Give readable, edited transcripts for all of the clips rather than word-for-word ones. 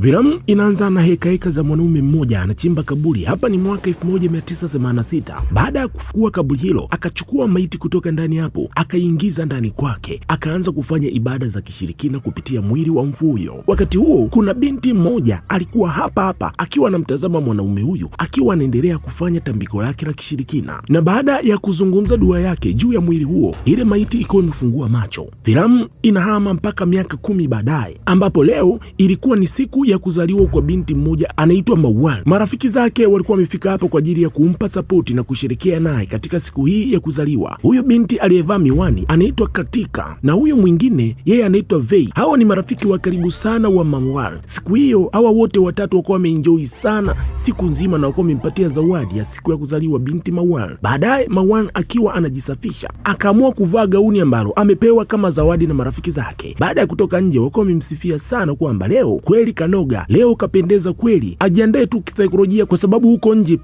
Filamu inaanza na heka za mwanaume mmoja anachimba kaburi. Hapa ni mwaka 1986. Baada ya kufukua kaburi hilo, akachukua maiti kutoka ndani hapo, akaingiza ndani kwake, akaanza kufanya ibada za kishirikina kupitia mwili wa mfu huyo. Wakati huo kuna binti mmoja alikuwa hapa akiwa anamtazama mwanaume huyu akiwa anaendelea kufanya tambiko lake la kishirikina, na baada ya kuzungumza dua yake juu ya mwili huo, ile maiti ikawa imefungua macho. Filamu inahama mpaka miaka 10 baadaye, ambapo leo ilikuwa ni siku ya kuzaliwa kwa binti mmoja anaitwa Mawal. Marafiki zake walikuwa wamefika hapo kwa ajili ya kumpa sapoti na kushirikia naye katika siku hii ya kuzaliwa. Huyu binti aliyevaa miwani anaitwa Katika na huyu mwingine yeye anaitwa Vei. Hawa ni marafiki wa karibu sana wa Mawal. Siku hiyo hawa wote watatu walikuwa wameenjoy sana siku nzima na walikuwa wamempatia zawadi ya siku ya kuzaliwa binti Mawal. Baadaye Mawal akiwa anajisafisha akaamua kuvaa gauni ambalo amepewa kama zawadi na marafiki zake. Baada ya kutoka nje walikuwa wamemsifia sana kwamba leo kweli kanoga, leo kapendeza kweli, ajiandae tu kisaikolojia kwa sababu huko nje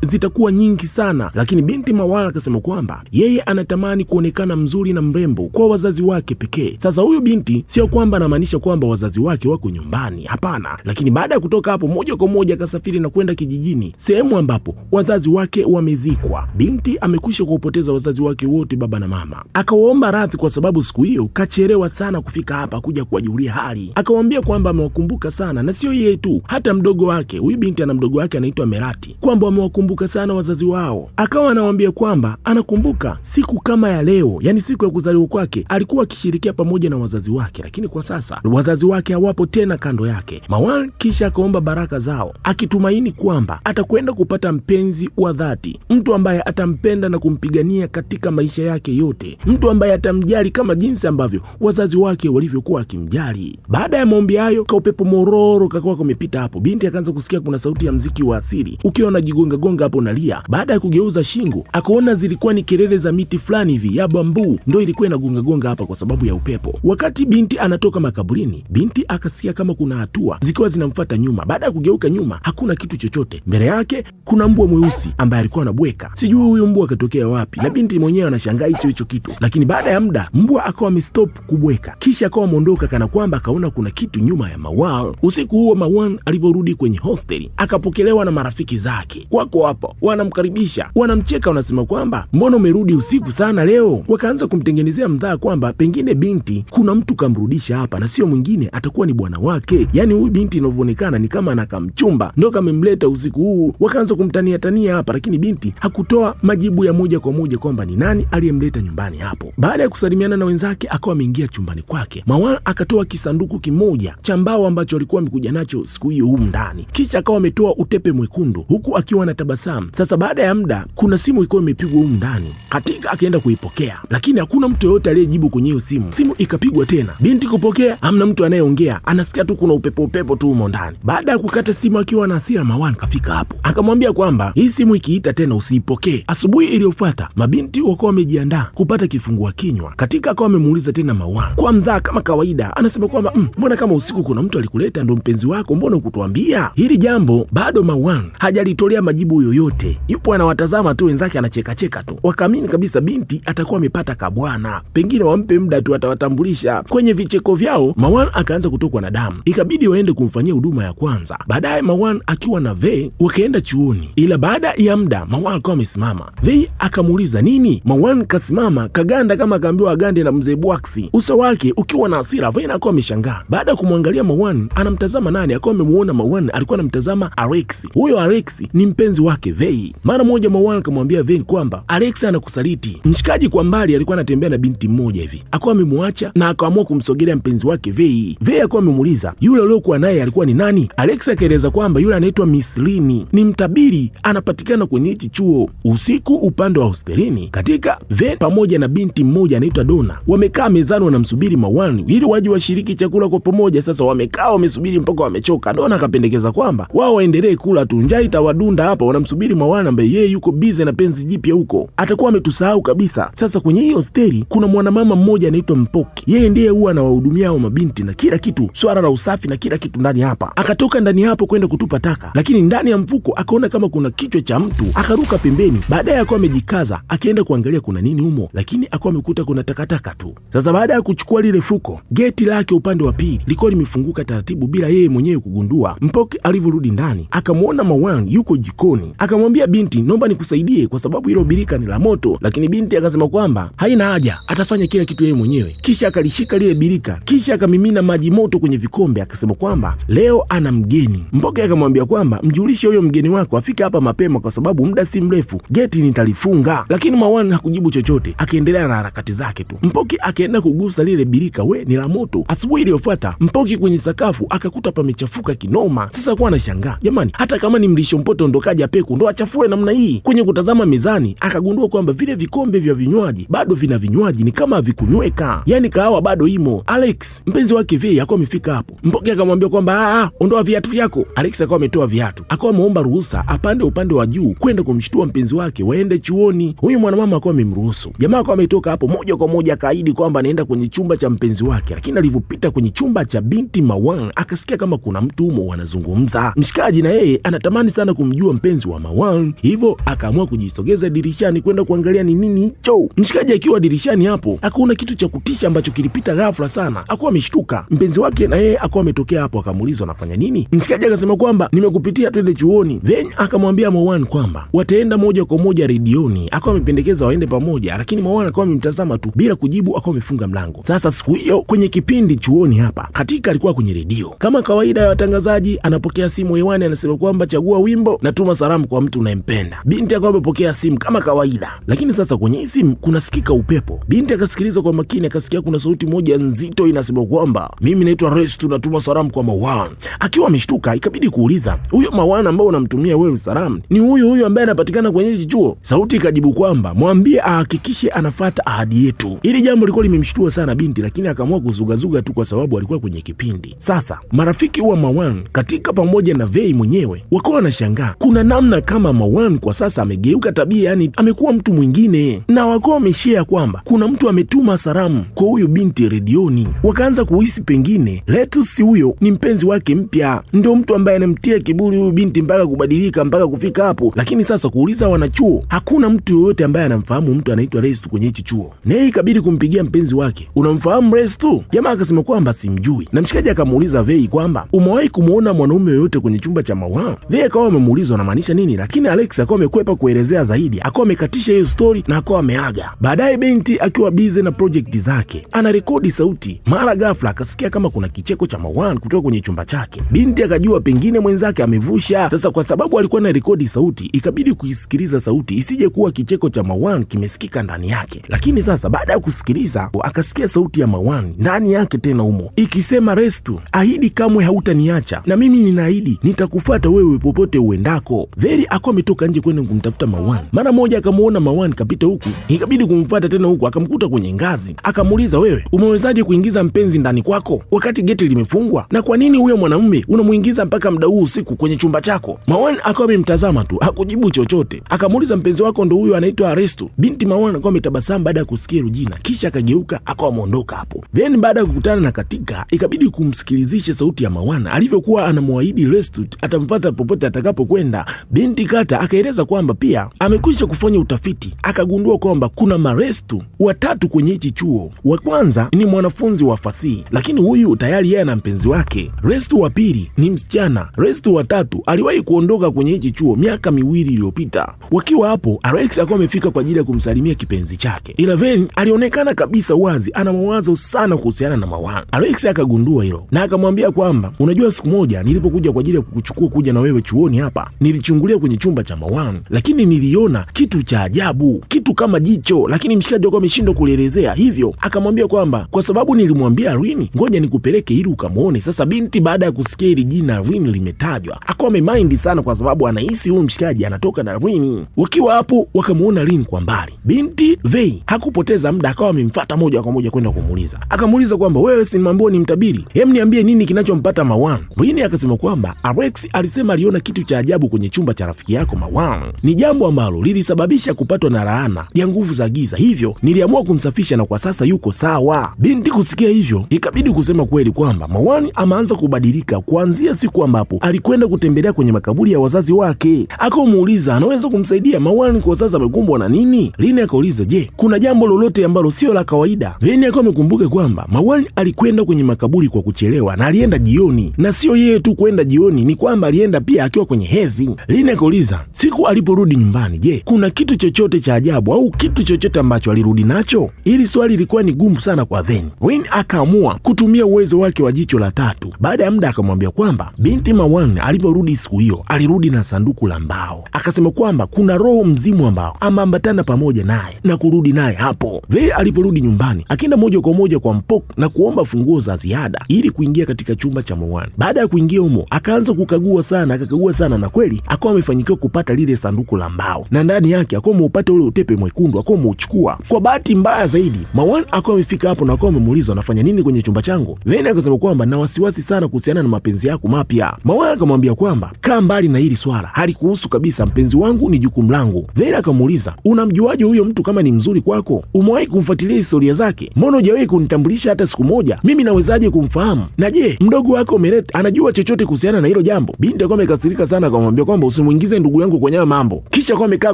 zitakuwa nyingi sana. Lakini binti Mawala akasema kwamba yeye anatamani kuonekana mzuri na mrembo kwa wazazi wake pekee. Sasa huyu binti sio kwamba anamaanisha kwamba wazazi wake wako nyumbani, hapana. Lakini baada ya kutoka hapo moja kwa moja akasafiri na kwenda kijijini, sehemu ambapo wazazi wake wamezikwa. Binti amekwisha kupoteza wazazi wake wote, baba na mama. Akawaomba radhi kwa sababu siku hiyo kachelewa sana kufika hapa kuja kuwajulia hali. Akawaambia kwamba amewakumbuka sana, na sio yeye tu, hata mdogo wake. Huyu binti ana mdogo wake anaitwa Merati, kwamba amewakumbuka sana wazazi wao. Akawa anawaambia kwamba anakumbuka siku kama ya leo, yani siku ya kuzaliwa kwake, alikuwa akishirikia pamoja na wazazi wake, lakini kwa sasa wazazi wake hawapo tena kando yake. Mawal kisha akaomba baraka zao, akitumaini kwamba atakwenda kupata mpenzi wa dhati, mtu ambaye atampenda na kumpigania katika maisha yake yote, mtu ambaye atamjali kama jinsi ambavyo wazazi wake walivyokuwa akimjali. Baada ya maombi hayo, kaupepo mororo kakuwa kumepita hapo. Binti akaanza kusikia kuna sauti ya mziki wa asili ukiwa unajigonga hapo nalia. Baada ya kugeuza shingo, akaona zilikuwa ni kelele za miti fulani hivi ya bambu, ndio ilikuwa inagonga hapa kwa sababu ya upepo. Wakati binti anatoka makaburini, binti akasikia kama kuna hatua zikiwa zinamfuata nyuma. Baada ya kugeuka nyuma, hakuna kitu chochote. Mbele yake kuna mbwa mweusi ambaye alikuwa anabweka. Sijui huyu mbwa akatokea wapi, na binti mwenyewe anashangaa hicho kitu. Lakini baada ya muda mbwa akawa amestop kubweka, kisha akawa ameondoka kana kwamba akaona kuna kitu nyuma ya Mawal. Usiku huo Mawal alivyorudi kwenye hosteli, akapokelewa na marafiki zake. Wako hapo wanamkaribisha, wanamcheka, wanasema kwamba mbona umerudi usiku sana leo? Wakaanza kumtengenezea mdhaa kwamba pengine binti kuna mtu kamrudisha hapa na sio mwingine, atakuwa ni bwana wake. Yani huyu binti inavyoonekana ni kama anakamchumba ndo kamemleta usiku huu. Wakaanza kumtania hapa, lakini binti hakutoa majibu ya moja kwa moja kwamba ni nani aliyemleta nyumbani hapo. Baada ya kusalimiana na wenzake, akawa ameingia chumbani kwake. Mawal akatoa kisanduku kimoja cha mbao ambacho alikuwa amekuja nacho siku hiyo humu ndani, kisha akawa ametoa utepe mwekundu huku akiwa na tabasamu. Sasa baada ya muda kuna simu ilikuwa imepigwa humu ndani. Katika akaenda kuipokea, lakini hakuna mtu yoyote aliyejibu kwenye hiyo simu. Simu ikapigwa tena, binti kupokea, hamna mtu anayeongea, anasikia tu kuna upepo tu humo ndani. Baada ya kukata simu akiwa na hasira, Mawal kafika hapo akamwambia kwamba hii simu ikiita tena usiipokee. Asubuhi iliyofuata mabinti wakawa wamejiandaa kupata kifungua kinywa. Katika akawa amemuuliza tena Mawal kwa mdhaa kama kawaida, anasema kwamba mbona kama usiku kuna mtu alikuleta, ndo mpenzi wako, mbona ukutuambia hili jambo? Bado Mawal hajalitolea majibu yoyote, yupo anawatazama tu wenzake, anacheka tu. Wakaamini kabisa binti atakuwa amepata kabwana, pengine wampe muda tu atawatambulisha. Kwenye vicheko vyao Mawal akaanza kutokwa na damu, ikabidi waende kumfanyia huduma ya kwanza. Baadaye Mawal akiwa na Vei wakaenda chuoni, ila baada ya muda Mawal akawa amesimama. Vei akamuuliza nini? Mawal kasimama kaganda kama akaambiwa agande na mzee Bwaksi, uso wake ukiwa na hasira. Vei akawa ameshangaa. Baada ya kumwangalia Mawal anamtazama nani, akawa amemuona Mawal alikuwa anamtazama Alex. Huyo Alex ni mpenzi wake Vei. Mara moja Mawal akamwambia Vei kwamba Alex anakusaliti. Mshikaji kwa mbali alikuwa anatembea na binti mmoja hivi, akawa amemwacha na akaamua kumsogelea mpenzi wake Vei. Vei akawa amemuuliza yule aliokuwa naye alikuwa ni nani? Alex akaeleza kwamba yule anaitwa Mislini, ni mtabiri, anapatikana kwenye hichi chuo. Usiku upande wa hostelini, katika Vei pamoja na binti mmoja anaitwa Dona wamekaa mezani wanamsubiri Mawal ili waje washiriki chakula kwa pamoja. Sasa wamekaa wamesubiri mpaka wamechoka. Dona akapendekeza kwamba wao waendelee kula tu, njaa itawadunda hapa, wanamsubiri Mawal ambaye yeye yuko busy na penzi jipya huko, atakuwa ametusahau kabisa. Sasa kwenye hiyo hosteli kuna mwanamama mmoja anaitwa Mpoki, yeye ndiye huwa anawahudumia hao mabinti na kila kitu, swala la usafi na kila kitu ndani hapa. Akatoka ndani hapo kwenda kutupa taka, lakini ndani ya mfuko akaona kama kuna kichwa cha mtu, akaruka pembeni. Baadaye akawa amejikaza akienda kuangalia kuna nini humo, lakini akawa amekuta kuna takataka tu. Sasa baada ya kuchukua lile fuko, geti lake upande wa pili lilikuwa limefunguka taratibu taratibu bila yeye mwenyewe kugundua. Mpoke alivyorudi ndani akamwona Marwan yuko jikoni, akamwambia binti, naomba nikusaidie kwa sababu hilo birika ni la moto. Lakini binti akasema kwamba haina haja, atafanya kila kitu yeye mwenyewe. Kisha akalishika lile birika, kisha akamimina maji moto kwenye vikombe, akasema kwamba leo ana mgeni. Mpoke akamwambia kwamba mjulishe huyo mgeni wako afike hapa mapema kwa sababu muda si mrefu geti nitalifunga. Lakini Marwan hakujibu chochote, akaendelea na harakati zake tu. Mpoke akaenda kugusa lile birika, ni la moto. Asubuhi iliyofuata Mpoke kwenye sakafu akakuta pamechafuka kinoma. Sasa kwa anashangaa, jamani, hata kama ni mlisho mpoto ndokaja peku ndo achafue namna hii? Kwenye kutazama mezani akagundua kwamba vile vikombe vya vinywaji bado vina vinywaji, ni kama havikunyweka, yani kahawa bado imo. Alex mpenzi wake Vei akawa amefika hapo. Mpoke akamwambia kwamba ondoa viatu vyako. Alex akawa ametoa viatu, akawa ameomba ruhusa apande upande wa juu kwenda kumshtua mpenzi wake waende chuoni. Huyu mwanamama akawa amemruhusu. Jamaa akawa ametoka hapo moja kwa moja akaahidi kwamba anaenda kwenye chumba cha mpenzi wake, lakini alivyopita kwenye chumba cha binti Marwan akasikia kama kuna mtu humo wanazungumza. Mshikaji na yeye anatamani sana kumjua mpenzi wa Marwan, hivyo akaamua kujisogeza dirishani kwenda kuangalia ni nini hicho. Mshikaji akiwa dirishani hapo akaona kitu cha kutisha ambacho kilipita ghafla sana, akawa ameshtuka. Mpenzi wake na yeye akawa ametokea hapo, akamuuliza unafanya nini? Mshikaji akasema kwamba nimekupitia twende chuoni. Then akamwambia Marwan kwamba wataenda moja kwa moja redioni. Akawa amependekeza waende pamoja, lakini Marwan akawa amemtazama tu bila kujibu, akawa amefunga mlango. Sasa siku hiyo kwenye kipindi chuoni hapa katika alikuwa kwenye redio kama kawaida ya watangazaji, anapokea simu hewani, anasema kwamba chagua wimbo, natuma salamu kwa mtu unayempenda. Binti akawa amepokea simu kama kawaida, lakini sasa kwenye hii simu kunasikika upepo. Binti akasikiliza kwa makini, akasikia kuna sauti moja nzito inasema kwamba mimi naitwa Restu, natuma salamu kwa Marwan. Akiwa ameshtuka ikabidi kuuliza, huyo Marwan ambao unamtumia wewe salamu ni huyo ambaye anapatikana kwenye hichi chuo? Sauti ikajibu kwamba mwambie ahakikishe anafuata ahadi yetu. Ili jambo lilikuwa limemshtua sana binti, lakini akaamua kuzugazuga tu kwa sababu alikuwa kwenye kipindi. Sasa marafiki wa Marwan katika pamoja na Vei mwenyewe wakawa wanashangaa kuna namna kama Marwan kwa sasa amegeuka tabia, yani amekuwa mtu mwingine, na wakawa wameshare kwamba kuna mtu ametuma salamu kwa huyo binti redioni. Wakaanza kuhisi pengine Letus huyo ni mpenzi wake mpya, ndio mtu ambaye anamtia kiburi huyo binti mpaka kubadilika mpaka kufika hapo. Lakini sasa kuuliza wanachuo, hakuna mtu yoyote ambaye anamfahamu mtu anaitwa Restu kwenye hichi chuo. Naye ikabidi kumpigia mpenzi wake, unamfahamu Restu? Jamaa akasema kwamba simjui, na mshikaji akamuuliza Vei kwamba umewahi kumuona mwanaume yoyote kwenye chumba cha Marwan? Vei akawa amemuuliza unamaanisha nini, lakini Alex akawa amekwepa kuelezea zaidi, akawa amekatisha hiyo story na akawa ameaga. Baadaye binti akiwa busy na project zake anarekodi sauti, mara ghafla akasikia kama kuna kicheko cha Marwan kutoka kwenye chumba chake. Binti akajua pengine mwenzake amevusha. Sasa kwa sababu alikuwa na rekodi sauti, ikabidi kuisikiliza sauti isije kuwa kicheko cha Marwan kimesikika ndani yake. Lakini sasa baada ya kusikiliza akasikia sauti ya Marwan ndani yake tena humo ikisema, Restu, ahidi kamwe hautaniacha na mimi ninaahidi nitakufuata wewe popote uendako. Veri akawa ametoka nje kwenda kumtafuta Marwan. Mara moja akamuona Marwan kapita huku, ikabidi kumfuata tena huku, akamkuta kwenye ngazi. Akamuuliza, wewe umewezaje kuingiza mpenzi ndani kwako wakati geti limefungwa, na kwa nini huyo mwanamume unamuingiza mpaka muda huu usiku kwenye chumba chako? Marwan akawa amemtazama tu, hakujibu chochote. Akamuuliza, mpenzi wako ndo huyo anaitwa Restu? Binti Marwan akawa ametabasamu baada ya kusikia hilo jina, kisha akageuka akawa ameondoka hapo. Then baada ya kukutana na katika, ikabidi kumsikilizisha sauti ya Marwan alivyokuwa anamwaahidi Restu atamfuata popote atakapokwenda. Binti Kata akaeleza kwamba pia amekwisha kufanya utafiti, akagundua kwamba kuna marestu watatu kwenye hichi chuo. Wa kwanza ni mwanafunzi wa fasihi, lakini huyu tayari yeye ana mpenzi wake. Restu wa pili ni msichana. Restu wa tatu aliwahi kuondoka kwenye hichi chuo miaka 2 iliyopita. Wakiwa hapo, Alex akawa amefika kwa ajili ya kumsalimia kipenzi chake, ila Veni alionekana kabisa wazi ana mawazo sana kuhusiana na Marwan. Alex akagundua hilo na akamwambia kwamba unajua, siku moja nilipokuja kwa ajili ya kukuchukua kuja na wewe chuoni hapa, nilichungulia kwenye chumba cha Marwan, lakini niliona kitu cha ajabu, kitu kama jicho, lakini mshikaji wako ameshindwa kulielezea. Hivyo akamwambia kwamba kwa sababu nilimwambia Rini, ngoja nikupeleke ili ukamuone. Sasa binti baada ya kusikia hili jina Rini limetajwa, akawa amemind sana kwa sababu anahisi huyu mshikaji anatoka na Rini. Wakiwa hapo wakamuona Rini kwa mbali. Binti Vei hakupoteza muda, akawa amemfuata moja kwa moja kwenda kumuuliza. Akamuuliza kwamba wewe si mambo ni mtabiri, hem, niambie nini kinachompata Marwan? Rini akasema kwamba Alex alisema aliona kitu cha ajabu kwenye chumba cha rafiki yako Marwan, ni jambo ambalo lilisababisha kupatwa na laana ya nguvu za giza, hivyo niliamua kumsafisha na kwa sasa yuko sawa. Binti kusikia hivyo ikabidi kusema kweli kwamba Marwan ameanza kubadilika kuanzia siku ambapo alikwenda kutembelea kwenye makaburi ya wazazi wake. Akamuuliza anaweza kumsaidia Marwan kwa sasa amekumbwa na nini. Rini akauliza, je, kuna jambo lolote ambalo sio la kawaida? Rini akawa amekumbuka kwamba Marwan alikwenda kwenye makaburi kwa kuchelewa na alienda jioni, na sio yeye tu kwenda jioni, ni kwamba alienda pia akiwa kwenye hedhi. Lini akauliza siku aliporudi nyumbani, je, kuna kitu chochote cha ajabu au kitu chochote ambacho alirudi nacho? Hili swali lilikuwa ni gumu sana kwa Veni. Wayne akaamua kutumia uwezo wake wa jicho la tatu. Baada ya muda akamwambia kwamba binti Mawan aliporudi siku hiyo alirudi na sanduku la mbao. Akasema kwamba kuna roho mzimu ambao ameambatana pamoja naye na kurudi naye hapo. Veni aliporudi nyumbani akaenda moja kwa moja kwa Mpok na kuomba funguo za ziada ili kuingia katika chumba cha Mawan. Baada ya kuingia humo akaanza kukagua sana, na kweli akawa amefanikiwa kupata lile sanduku la mbao, na ndani yake akawa ameupata ule utepe mwekundu, akawa ameuchukua. Kwa bahati mbaya zaidi, Mawan akawa amefika hapo na akawa amemuuliza anafanya nini kwenye chumba changu. Veni akasema kwamba na wasiwasi sana kuhusiana na mapenzi yako mapya. Mawan akamwambia kwamba kaa mbali na hili swala, halikuhusu kabisa, mpenzi wangu ni jukumu langu. Veni akamuuliza unamjuaje huyo mtu kama ni mzuri kwako? Umewahi kumfuatilia historia zake? Mbona hujawahi kunitambulisha hata siku moja? Mimi nawezaje kumfahamu? Na je, mdogo wako Meret anajua chochote kuhusiana na hilo jambo? Binti akawa amekasirika sana, akamwambia kwamba usimuingize ndugu yangu kwenye mambo. Kisha akawa amekaa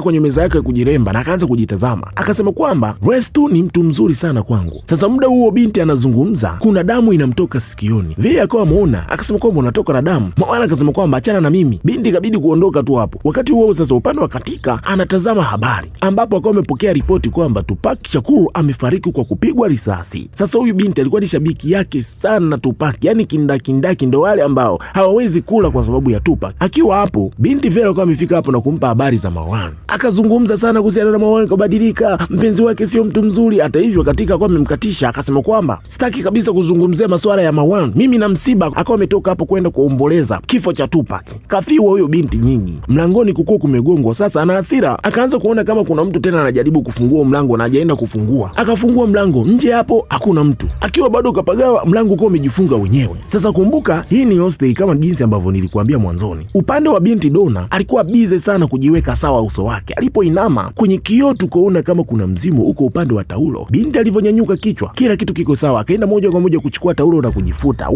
kwenye meza yake kujiremba na akaanza kujitazama. Akasema kwamba Restu ni mtu mzuri sana kwangu. Sasa muda huo binti anazungumza, kuna damu inamtoka sikioni. Vei akawa ameona, akasema kwamba unatoka na damu. Mawana akasema kwamba achana na mimi. Binti ikabidi kuondoka tu hapo. Wakati huo sasa upande wa katika anatazama habari, ambapo akawa amepokea ripoti kwamba Tupac Shakur amefariki kwa kupigwa risasi. Sasa huyu binti alikuwa ni shabiki yake sana na Tupac, yani kindaki ndo wale ambao hawawezi kula kwa sababu ya Tupac. Akiwa hapo, binti Vera alikuwa amefika hapo na kumpa habari za Mawan. Akazungumza sana kuhusiana na Mawan, kubadilika, mpenzi wake sio mtu mzuri. Hata hivyo katika akawa amemkatisha, akasema kwamba sitaki kabisa kuzungumzia masuala ya Mawan, mimi na msiba. Akawa ametoka hapo kwenda kuomboleza kifo cha Tupac. Kafiwa huyo binti nyingi. Mlangoni kukuwa kumegongwa, sasa ana hasira, akaanza kuona kama kuna mtu tena anajaribu kufungua mlango na hajaenda kufungua. Akafungua mlango, nje hapo hakuna mtu. Akiwa bado kapagawa, mlango uko umejifunga wenyewe. Sasa kumbuka, hii ni hostel kama jinsi ambavyo nilikuambia mwanzoni. Upande wa binti Donna alikuwa bize sana kujiweka sawa uso wake. Alipoinama kwenye kioo tukaona kama kuna mzimu uko upande wa taulo. Binti alivyonyanyuka kichwa, kila kitu kiko sawa. Akaenda moja kwa moja kuchukua taulo na kujifuta.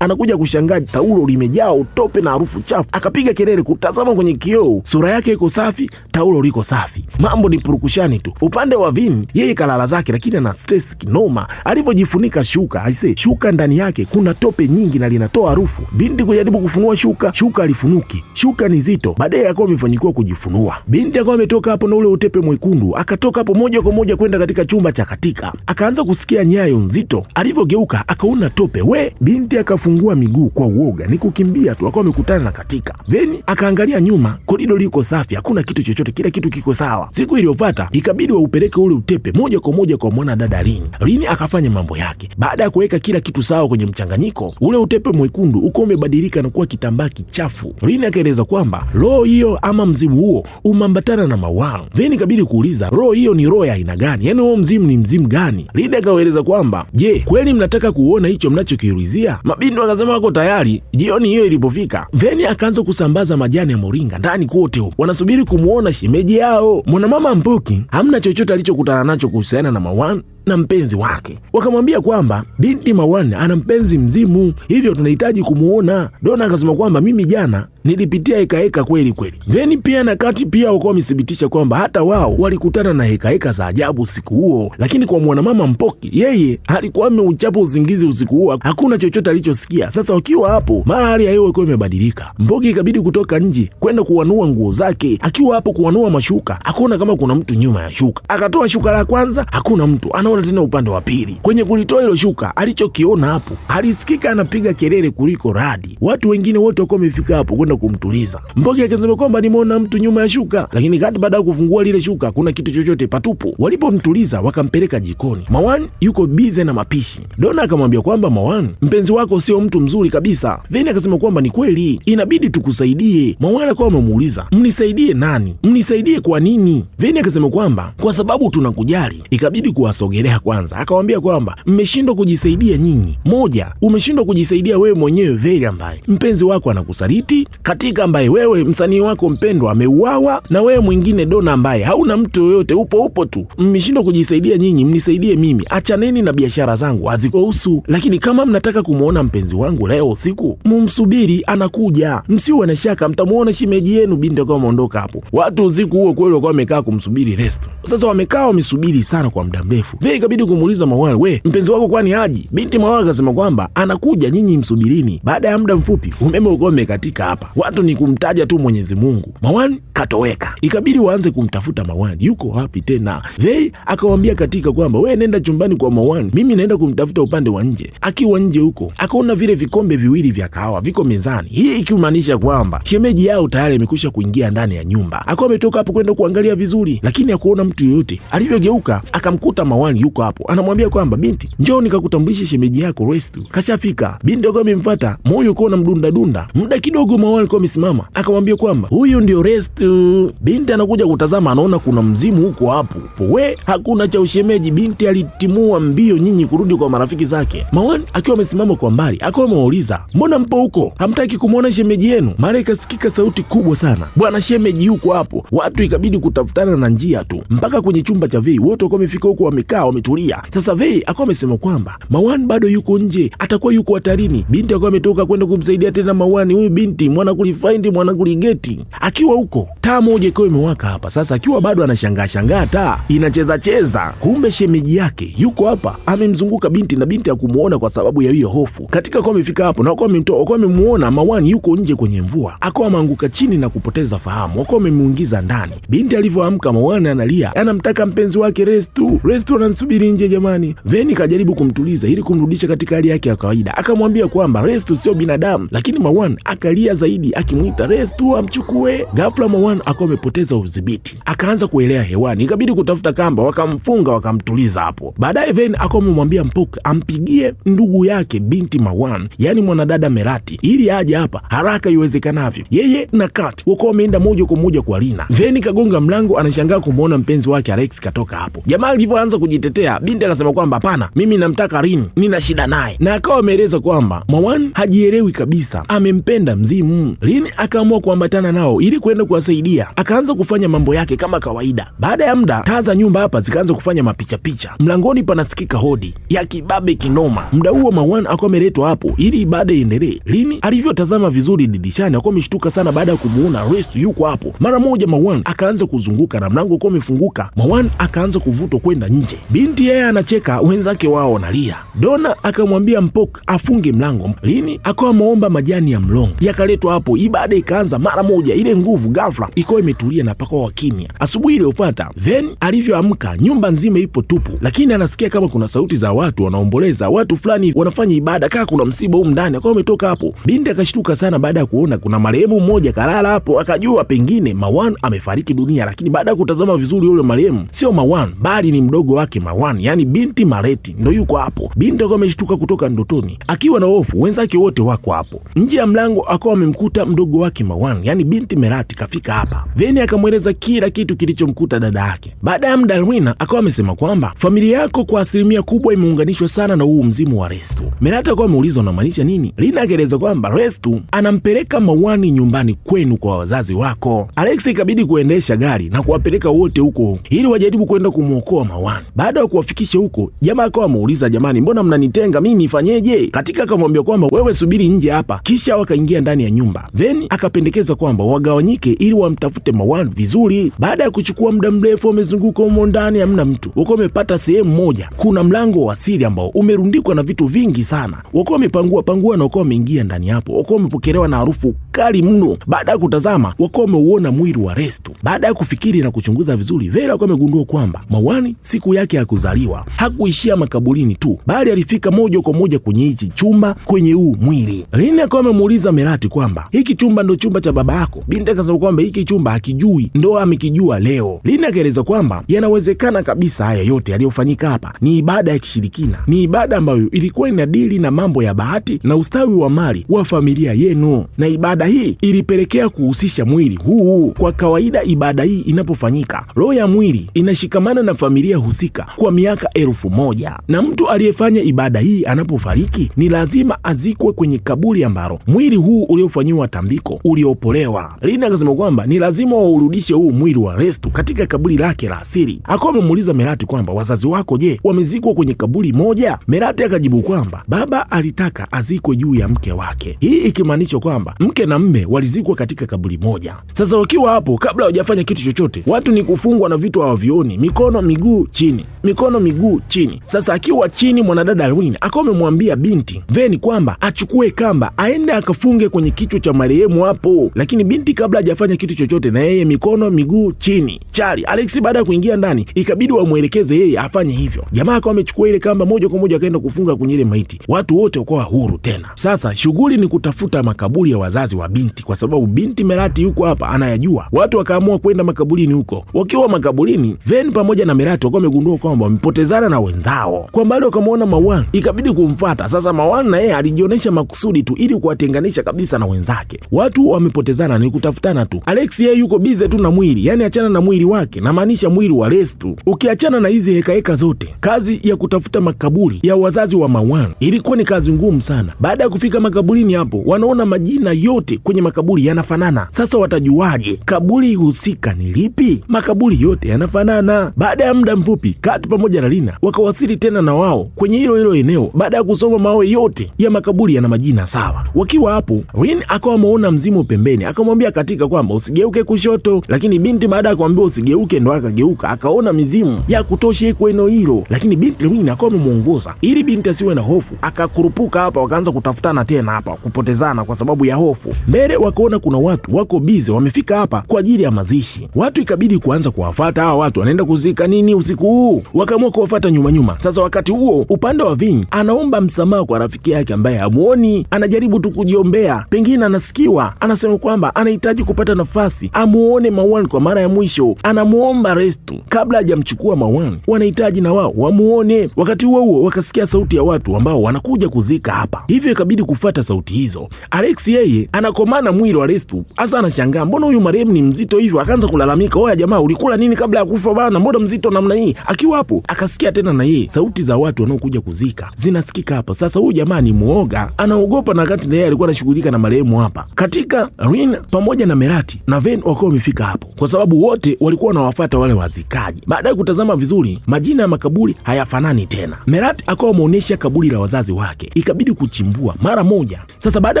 Anakuja kushangaa taulo limejaa utope na harufu chafu. Akapiga kelele kutazama kwenye kioo, sura yake iko safi, taulo liko safi. Mambo ni purukushani tu. Upande wa Vin, yeye kalala zake lakini ana stress kinoma. Alivyojifunika shuka, shuka ndani yake kuna tope nyingi na linatoa harufu. Binti kujaribu kufunua shuka alifunuki. Shuka ni zito. Baadaye akawa amefanikiwa kujifunua. Binti akawa ametoka hapo na ule utepe mwekundu. Akatoka hapo moja kwa moja kwenda katika chumba cha katika. Akaanza kusikia nyayo nzito. Alivyogeuka akaona tope. Binti akafungua miguu kwa uoga. Ni kukimbia tu, akawa amekutana na katika. Veni akaangalia nyuma, korido liko safi, hakuna kitu chochote, kila kitu kiko sawa. Siku iliyofuata ikabidi waupeleke ule utepe moja kwa moja kwa mwana dada Rini. Rini akafanya mambo yake. Baada ya kuweka kila kitu sawa kwenye mchanganyiko, ule utepe mwekundu uko umebadilika na kuwa kitambaa kichafu. Rini akaeleza kwamba roho hiyo ama mzimu huo umambatana na Mawan. Veni ikabidi kuuliza roho hiyo ni roho ya aina gani? Yaani huo mzimu ni mzimu gani? Rini akaeleza kwamba je, kweli mnataka kuona hicho mnachokiulizia? Mabindu akasema wako tayari. Jioni hiyo ilipofika, Veni akaanza kusambaza majani ya moringa ndani kote. Wanasubiri kumuona shemeji yao. Mwanamama Mpoki hamna chochote alichokutana nacho kuhusiana na Mawan na mpenzi wake. Wakamwambia kwamba binti Mawan ana mpenzi mzimu, hivyo tunahitaji kumuona. Donna akasema kwamba mimi jana nilipitia hekaheka kweli. Veni pia na Kati pia wakawa wamethibitisha kwamba hata wao walikutana na hekaheka za ajabu usiku huo, lakini kwa mwanamama Mpoki, yeye alikuwa ameuchapa usingizi usiku huo, hakuna chochote alichosikia. Sasa wakiwa hapo, mara hali ya hewa ilikuwa imebadilika. Mpoki ikabidi kutoka nje kwenda kuanua nguo zake. Akiwa hapo kuanua mashuka, akaona kama kuna mtu nyuma ya shuka. Akatoa shuka la kwanza, hakuna mtu. Anaona tena upande wa pili. Kwenye kulitoa hilo shuka, alichokiona hapo, alisikika anapiga kelele kuliko radi. Watu wengine wote wako wamefika hapo kwenda kumtuliza. Mpoki akasema kwamba nimeona mtu nyuma ya shuka, lakini Kati baada ya kufungua lile shuka kuna kitu chochote patupu. Walipomtuliza wakampeleka jikoni. Mawan yuko bize na mapishi. Donna akamwambia kwamba Mawan, mpenzi wako sio mtu mzuri kabisa. Veni akasema kwamba ni kweli, inabidi tukusaidie. Mawan akawa amemuuliza, mnisaidie nani? Mnisaidie kwa nini? Veni akasema kwamba kwa sababu tunakujali. Ikabidi kuwasogelea kwanza. Akamwambia kwamba mmeshindwa kujisaidia nyinyi. Moja, umeshindwa kujisaidia wewe mwenyewe Veri, ambaye mpenzi wako anakusaliti. katika ambaye wewe msanii wako mpendwa ameuawa, na wewe mwingine Dona ambaye hauna mtu yoyote, upo tu, mmeshindwa kujisaidia nyinyi, mnisaidie mimi, achaneni na biashara zangu hazikuhusu. Lakini kama mnataka kumuona mpenzi wangu leo usiku, mumsubiri, anakuja, msiwe na shaka, mtamuona shemeji yenu binti akawa ameondoka hapo. Watu usiku huo kweli walikuwa wamekaa kumsubiri Resto. Sasa wamekaa wamesubiri sana kwa muda mrefu. Vile ikabidi kumuuliza Mawani, we mpenzi wako kwani haji? Binti Mawani akasema kwamba anakuja, nyinyi msubirini. Baada ya muda mfupi umeme ulikuwa umekatika hapa. Watu ni kumtaja tu Mwenyezi Mungu. Mawani katoweka. Ikabidi waanze kumtafuta Mawani. Yuko wapi tena? Vile akamwambia katika kwamba we nenda chumbani kwa Mawani, mimi naenda kumtafuta upande wa nje. Akiwa nje huko akaona vile vikombe viwili vya kahawa viko mezani. Hii ikimaanisha kwamba shemeji yao tayari imekwisha kuingia ndani ya nyumba. Akawa ametoka hapo kwenda kuangalia vizuri, lakini hakuona mtu yoyote. Alivyogeuka akamkuta Mawani yuko hapo. Anamwambia kwamba binti, njoo nikakutambulishe shemeji yako Resto. Kashafika. Binti akawa amemfuata, moyo uko na mdunda dunda. Muda kidogo Mawani alikuwa amesimama. Akamwambia kwamba huyu ndio Resto. Binti anakuja kutazama, anaona kuna mzimu huko hapo. We, hakuna cha ushemeji. Binti alitimua mbio nyinyi kurudi kwa marafiki zake. Mawani akiwa amesimama kwa mbali, akawa ameuliza, mbona mpo huko? Hamtaki kumwona shemeji yenu? Mara ikasikika sauti kubwa sana, bwana shemeji yuko hapo. Watu ikabidi kutafutana na njia tu mpaka kwenye chumba cha Vei. Wote wakawa wamefika huko, wamekaa wametulia. Sasa Vei akawa amesema kwamba Mawani bado yuko nje, atakuwa yuko hatarini. Binti akawa ametoka kwenda kumsaidia tena Mawani. Huyu binti mwana kulifind mwana kuligeti. Akiwa huko taa moja ikawa imewaka hapa. Sasa akiwa bado anashangaa taa inacheza, kumbe shemeji yake yuko hapa amemzunguka binti, na binti hakumuona kwa sababu ya hiyo hofu. Katika kwa amefika hapo na wakawa wamemuona Mawani yuko nje kwenye mvua, akawa ameanguka chini na kupoteza fahamu. Wakawa wamemuingiza ndani. Binti alivyoamka, Mawani analia, anamtaka mpenzi wake Resto anansubiri nje jamani. Veni kajaribu kumtuliza ili kumrudisha katika hali yake ya kawaida. Akamwambia kwamba Resto sio binadamu, lakini Mawani akalia zaidi akimuita Resto amchukue. Ghafla Mawani akawa amepoteza udhibiti, akaanza kuelea hewani. Ikabidi kutafuta kamba, wakamfunga, wakamtuliza hapo. Baadaye Veni akawa amemwambia Mpoka ampigie ndugu yake binti Mawani, yani mwanadada Merati, ili aje hapa haraka iwezekanavyo. Yeye na Kat wako wameenda moja kwa moja kwa Lina. Veni kagonga mlango, anashangaa kumuona mpenzi wake Alex katoka hapo. Jamaa alivyoanza kujitetea, binti akasema kwamba hapana, mimi namtaka Rini, nina shida naye, na akawa ameeleza kwamba Mawani hajielewi kabisa, amempenda mzimu. Rini akaamua kuambatana nao ili kwenda kuwasaidia. Akaanza kufanya mambo yake kama kawaida. Baada ya muda taa za nyumba hapa zikaanza kufanya mapicha. Mlangoni panasikika hodi ya kibabe kinoma. Muda huo Mawani akawa ameletwa hapo ili ibada iendelee. Rini alivyotazama vizuri dirishani akawa ameshtuka sana baada ya kumuona Resto yuko hapo. Mara moja Mawani akaanza kuzunguka na mlango uko umefunguka. Mawani akaanza kuvutwa kwenda nje. Binti yeye anacheka, wenzake wao wanalia. Dona akamwambia Mpoka afunge mlango. Rini akawa ameomba majani ya mlongo yakaletwa hapo. Ibada ikaanza mara moja, ile nguvu ghafla ikawa imetulia na pakawa kimya. Asubuhi iliyofuata Ven alivyoamka, nyumba nzima ipo tupu, lakini anasikia kama kuna sauti za watu wanaomboleza, watu fulani wanafanya ibada, kama kuna msiba huko ndani. Akawa ametoka hapo. Binti akashtuka sana baada ya kuona kuna marehemu mmoja kalala hapo, akajua pengine Mawani amefariki dunia. Lakini baada ya kutazama vizuri, yule marehemu sio Mawani bali ni mdogo wake Mawani, yani binti Mareti ndo yuko hapo. Binti akawa ameshtuka kutoka ndotoni akiwa na hofu, wenzake wote wako hapo. Nje ya mlango akawa amemkuta mdogo wake Mawani, yani binti Merati kafika hapa. Veni akamweleza kila kitu kilichomkuta dada yake. Baada ya muda Rina akawa amesema kwamba familia yako kwa asilimia kubwa imeunganishwa sana na huu mzimu wa Resto. Merati akawa ameuliza unamaanisha nini? Rina akaeleza kwamba Resto anampeleka Mawani nyumbani kwenu kwa wazazi wako. Alex ikabidi kuendesha gari na kuwapeleka wote huko ili wajaribu kwenda kumuokoa Mawani. Baada ya kuwafikisha huko, jamaa akawa ameuliza, jamani, mbona mnanitenga, mimi nifanyeje? Katika akamwambia kwamba wewe subiri nje hapa, kisha wakaingia ndani ya nyumba. Then akapendekeza kwamba wagawanyike ili wamtafute Mawani vizuri. Baada ya kuchukua muda mrefu wamezunguka humo ndani, hamna mtu. Wako wamepata sehemu moja, kuna mlango wa siri ambao umerundikwa na vitu vingi sana. Wako wamepangua na wako wameingia ndani hapo. Wako wamepokelewa na harufu kali mno. Baada ya kutazama, wako wameuona mwili wa Resto. Baada ya kufikiri na kuchunguza vizuri, Vera wako wamegundua kwamba Mawani siku yake ya kuzaliwa hakuishia makaburini tu, bali alifika moja kwa moja kwenye hichi chumba, kwenye huu mwili. Lina akawa amemuuliza Merati kwamba hiki chumba ndo chumba cha baba yako. Binti akasema kwamba hiki chumba hakijui, ndo amekijua leo. Lina akaeleza kwamba yanawezekana kabisa haya yote yaliyofanyika hapa ni ibada ya kishirikina, ni ibada ambayo ilikuwa inadili na mambo ya bahati na ustawi wa mali wa familia yenu, na ibada hii ilipelekea kuhusisha mwili huu. Kwa kawaida ibada hii inapofanyika, roho ya mwili inashikamana na familia husika kwa miaka 1000, na mtu aliyefanya ibada hii anapofariki ni lazima azikwe kwenye kaburi ambalo mwili huu uliofanyiwa kufanyiwa tambiko uliopolewa. Lina akasema kwamba ni lazima waurudishe huu mwili wa Restu katika kaburi lake la asili. Akawa amemuuliza Merati kwamba wazazi wako je, wamezikwa kwenye kaburi moja? Merati akajibu kwamba baba alitaka azikwe juu ya mke wake, hii ikimaanisha kwamba mke na mme walizikwa katika kaburi moja. Sasa wakiwa hapo, kabla hawajafanya kitu chochote, watu ni kufungwa na vitu hawavioni, mikono miguu chini, mikono miguu chini. Sasa akiwa chini, mwanadada Irene akawa amemwambia binti Veni kwamba achukue kamba aende akafunge kwenye kichwa cha marehemu hapo, lakini binti kabla hajafanya kitu chochote, na yeye mikono miguu chini. Charlie Alex baada ya kuingia ndani ikabidi wamuelekeze yeye afanye hivyo. Jamaa akawa amechukua ile kamba moja kwa moja akaenda kufunga kwenye ile maiti. Watu wote wakawa huru tena. Sasa shughuli ni kutafuta makaburi ya wazazi wa binti, kwa sababu binti Merati yuko hapa anayajua. Watu wakaamua kwenda makaburini huko. Wakiwa makaburini, Veni pamoja na Merati wakawa wamegundua kwamba wamepotezana na wenzao. Kwa mbali wakamuona Mawan, ikabidi kumfuata. Sasa Mawan na yeye alijionyesha makusudi tu ili kuwatenganisha kabisa na wenzake. Watu wamepotezana, ni kutafutana tu. Alex yeye yuko bize tu na mwili, yani achana na mwili wake, na maanisha mwili wa Restu. Ukiachana na hizi heka zote, kazi ya kutafuta makaburi ya wazazi wa Mawan ilikuwa ni kazi ngumu sana. Baada ya kufika makaburini hapo, wanaona majina yote kwenye makaburi yanafanana. Sasa watajuaje kaburi husika ni lipi? Makaburi yote yanafanana. Baada ya muda mfupi, Kat pamoja na Lina wakawasili tena na wao kwenye hilo eneo. Baada ya kusoma mawe yote ya makaburi yana majina sawa. Wakiwa hapo, Rin akawa ameona mzimu pembeni, akamwambia katika kwamba usigeuke kushoto, lakini binti baada ya kumwambia usigeuke ndo akageuka, akaona mizimu ya kutosha kwa eneo hilo. Lakini binti Rin akawa amemuongoza ili binti asiwe na hofu, akakurupuka hapa, wakaanza kutafutana tena hapa, kupotezana kwa sababu ya hofu. Mbele wakaona kuna watu wako bize wamefika hapa kwa ajili ya mazishi. Watu ikabidi kuanza kuwafuata hawa watu wanaenda kuzika nini usiku huu. Wakaamua kuwafuata nyuma. Sasa wakati huo upande wa Vin anaomba msamaha kwa rafiki yake ambaye hamuoni, anajaribu tu kujiombea, pengine anasikiwa, anasema kwamba anahitaji kupata nafasi amuone Mawan kwa mara ya mwisho. Anamuomba Restu kabla hajamchukua Mawan, wanahitaji na wao wamuone. Wakati huo wakasikia sauti ya watu ambao wanakuja kuzika hapa, hivyo ikabidi kufuata sauti hizo. Alex yeye anakomana mwili wa Restu, hasa anashangaa mbona huyu marehemu ni mzito hivyo, akaanza kulalamika, oya jamaa, ulikula nini kabla ya kufa bana, mbona mzito namna hii? Akiwa hapo akasikia tena na yeye sauti za watu wanaokuja kuzika zinasikika hapa. Sasa huyu jamaa ni muoga, anaogopa, na wakati yeye alikuwa anashughulika na marehemu hapa. Katika Rin pamoja na Merati na Ven wakawa wamefika hapo, kwa sababu wote walikuwa wanawafuata wale wazikaji. Baada ya kutazama vizuri, majina ya makaburi hayafanani tena. Merati akawa ameonyesha kaburi la wazazi wake, ikabidi kuchimbua mara moja. Sasa baada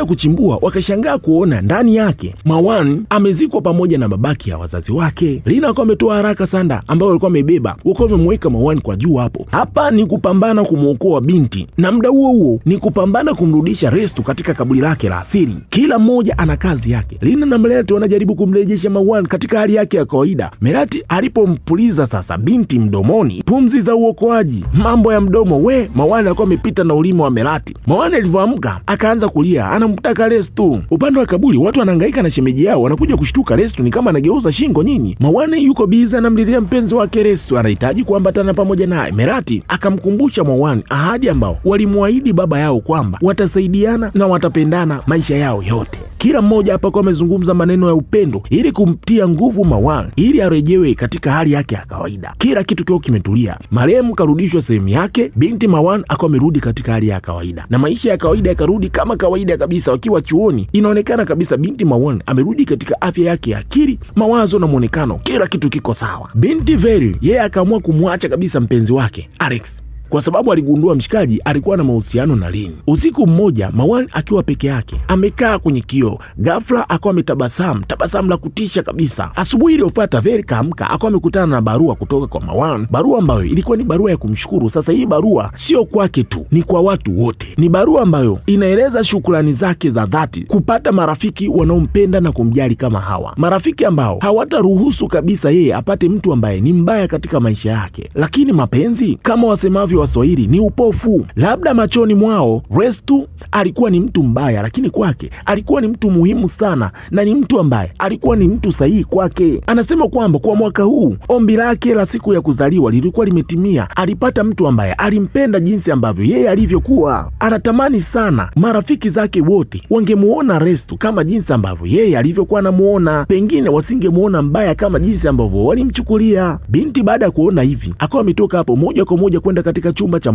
ya kuchimbua, wakashangaa kuona ndani yake Mawan amezikwa pamoja na mabaki ya wazazi wake. Lina akawa ametoa haraka sanda ambao walikuwa wamebeba, wakawa wamemweka Mawan kwa juu hapo. Hapa ni kupambana kumuokoa binti, na muda huo ni kupambana kumrudisha Restu katika kaburi lake la asili. Kila mmoja ana kazi yake. Lina na Merati wanajaribu kumrejesha Mawan katika hali yake ya kawaida. Merati alipompuliza sasa binti mdomoni pumzi za uokoaji, mambo ya mdomo Mawan alikuwa amepita na ulimi wa Merati. Mawan alivyoamka akaanza kulia, anamtaka Restu. Upande wa kaburi watu wanahangaika na shemeji yao, wanakuja kushtuka Restu ni kama anageuza shingo nyinyi. Mawan yuko biza anamlilia mpenzi wake Restu, anahitaji kuambatana pamoja naye. Merati akamkumbusha Mawan ahadi ambao walimwahidi baba yao kwamba watasaidiana na watapendana maisha yao yote. Kila mmoja hapa kwa amezungumza maneno ya upendo ili kumtia nguvu Mawan ili arejewe katika hali yake ya kawaida. Kila kitu kio kimetulia. Marehemu karudishwa sehemu yake, binti Mawan akawa amerudi katika hali ya kawaida na maisha ya kawaida yakarudi kama kawaida kabisa. Wakiwa chuoni, inaonekana kabisa binti Mawan amerudi katika afya yake ya akili, mawazo na muonekano, kila kitu kiko sawa. Binti Veri yeye akaamua kumwacha kabisa mpenzi wake Alex, kwa sababu aligundua mshikaji alikuwa na mahusiano na Lin. Usiku mmoja, Mawan akiwa peke yake amekaa kwenye kioo, ghafla akawa ametabasamu, tabasamu la kutisha kabisa. Asubuhi iliyofuata Veri kaamka akawa amekutana na barua kutoka kwa Mawan, barua ambayo ilikuwa ni barua ya kumshukuru. Sasa hii barua sio kwake tu, ni kwa watu wote. Ni barua ambayo inaeleza shukrani zake za dhati kupata marafiki wanaompenda na kumjali kama hawa, marafiki ambao hawataruhusu kabisa yeye apate mtu ambaye ni mbaya katika maisha yake. Lakini mapenzi kama wasemavyo Waswahili ni upofu. Labda machoni mwao Restu alikuwa ni mtu mbaya, lakini kwake alikuwa ni mtu muhimu sana, na ni mtu ambaye alikuwa ni mtu sahihi kwake. Anasema kwamba kwa mwaka huu ombi lake la siku ya kuzaliwa lilikuwa limetimia. Alipata mtu ambaye alimpenda jinsi ambavyo yeye alivyokuwa. Anatamani sana marafiki zake wote wangemuona Restu kama jinsi ambavyo yeye alivyokuwa anamuona, pengine wasingemuona mbaya kama jinsi ambavyo walimchukulia. Binti baada ya kuona hivi akawa ametoka hapo moja kwa moja kwenda katika katika chumba cha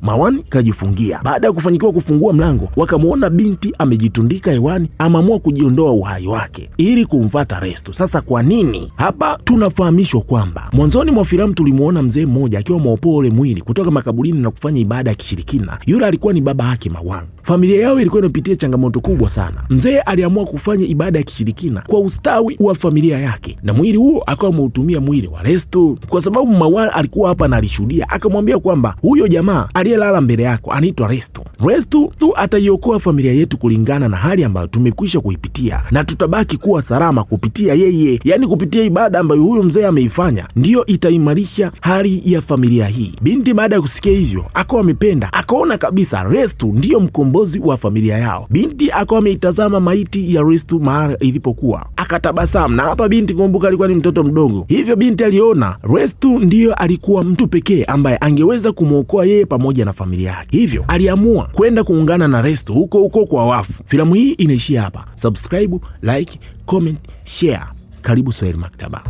Marwan kajifungia. Baada ya kufanikiwa kufungua mlango, wakamuona binti amejitundika hewani, ameamua kujiondoa uhai wake ili kumfuata Restu. Sasa kwa nini? Hapa tunafahamishwa kwamba mwanzoni mwa filamu tulimuona mzee mmoja akiwa mwaopoa ule mwili kutoka makaburini na kufanya ibada ya kishirikina. Yule alikuwa ni baba yake Marwan. Familia yao ilikuwa inapitia changamoto kubwa sana. Mzee aliamua kufanya ibada ya kishirikina kwa ustawi wa familia yake, na mwili huo akawa ameutumia mwili wa Restu. Kwa sababu Marwan alikuwa hapa na alishuhudia, akamwambia kwamba huyo jamaa aliyelala mbele yako anaitwa Restu. Restu tu ataiokoa familia yetu kulingana na hali ambayo tumekwisha kuipitia, na tutabaki kuwa salama kupitia yeye. Yani kupitia ibada ambayo huyo mzee ameifanya ndiyo itaimarisha hali ya familia hii. Binti baada ya kusikia hivyo akawa amependa, akaona kabisa Restu ndiyo mkombozi wa familia yao. Binti akawa ameitazama maiti ya Restu mahali ilipokuwa, akatabasamu. Na hapa binti, kumbuka, alikuwa ni mtoto mdogo, hivyo binti aliona Restu ndiyo alikuwa mtu pekee ambaye angeweza kumwokoa yeye pamoja na familia yake, hivyo aliamua kwenda kuungana na Restu huko kwa wafu. Filamu hii inaishia hapa. Subscribe, like, comment, share. Karibu Swahili Maktaba.